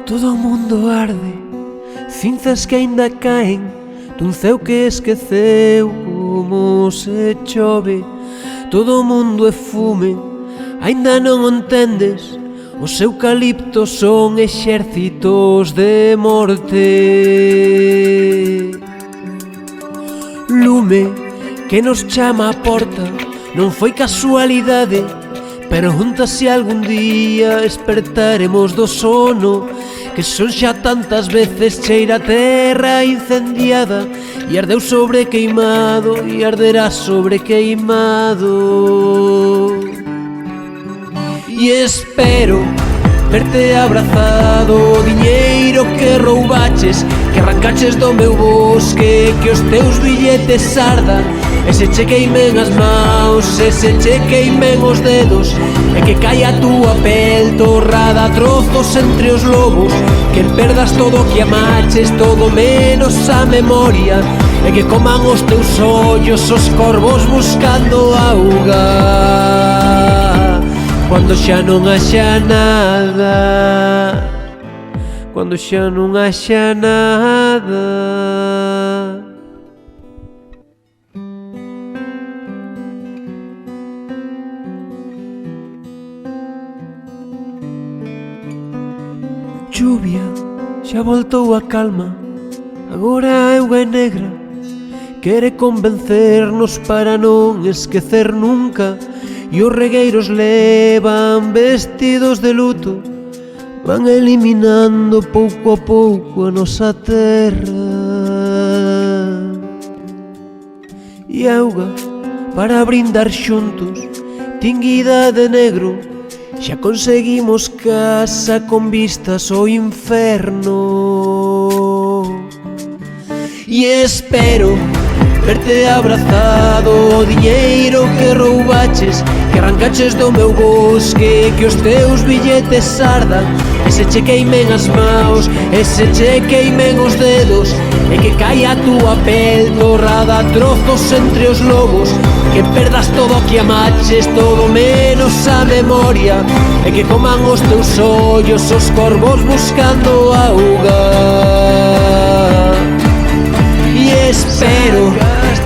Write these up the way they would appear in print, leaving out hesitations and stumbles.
Todo o mundo arde, cinzas que aínda caen dun ceo que esqueceu como se chove. Todo o mundo é fume, aínda non o entendes. Os eucaliptos son exércitos de morte. Lume que nos chama a porta, non foi casualidade. Pregunta se algún día despertaremos do sono, que son xa tantas veces cheira a terra incendiada, e ardeu sobre queimado e arderá sobre queimado. E espero verte abrazado o diñeiro que roubaches, que arrancaches do meu bosque, que os teus billetes ardan, e se che queimen as maus, e se che queimen os dedos, e que caia a túa pel torrada a trozos entre os lobos, que perdas todo o que amaches, todo menos a memoria, e que coman os teus ollos os corvos buscando auga. Cuando xa non haxa nada, cuando xa non haxa nada. Chuvia, xa voltou a calma, agora a auga é negra. Quere convencernos para non esquecer nunca, e os regueiros levan vestidos de luto, van eliminando pouco a pouco a nosa terra. E auga para brindar xuntos, tinguida de negro, xa conseguimos casa con vistas ao inferno. E espero verte abrazado o diñeiro que roubaches, que arrancaches do meu bosque, que os teus billetes ardan, e se che queimen as maus, e se che queimen os dedos, e que caia a túa pel torrada a trozos entre os lobos, que perdas todo o que amaches, todo menos a memoria, e que coman os teus ollos os corvos buscando auga. E espero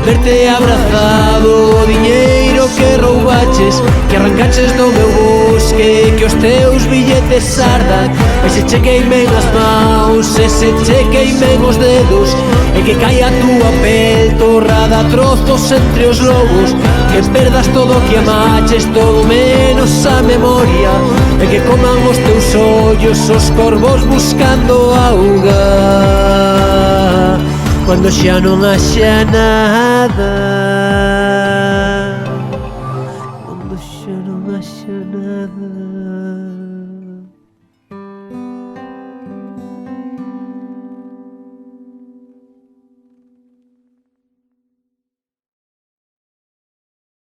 verte abrazado o diñeiro que roubaches, que arrancaches do meu bosque, que os teus billetes ardan, e se che queimen as maus, e se che queimen os dedos, e que caia a túa pel torrada a trozos entre os lobos, que perdas todo o que amaches, todo menos a memoria, e que coman os teus ollos os corvos buscando auga. Cuando xa non haxa nada, cuando xa non haxa nada.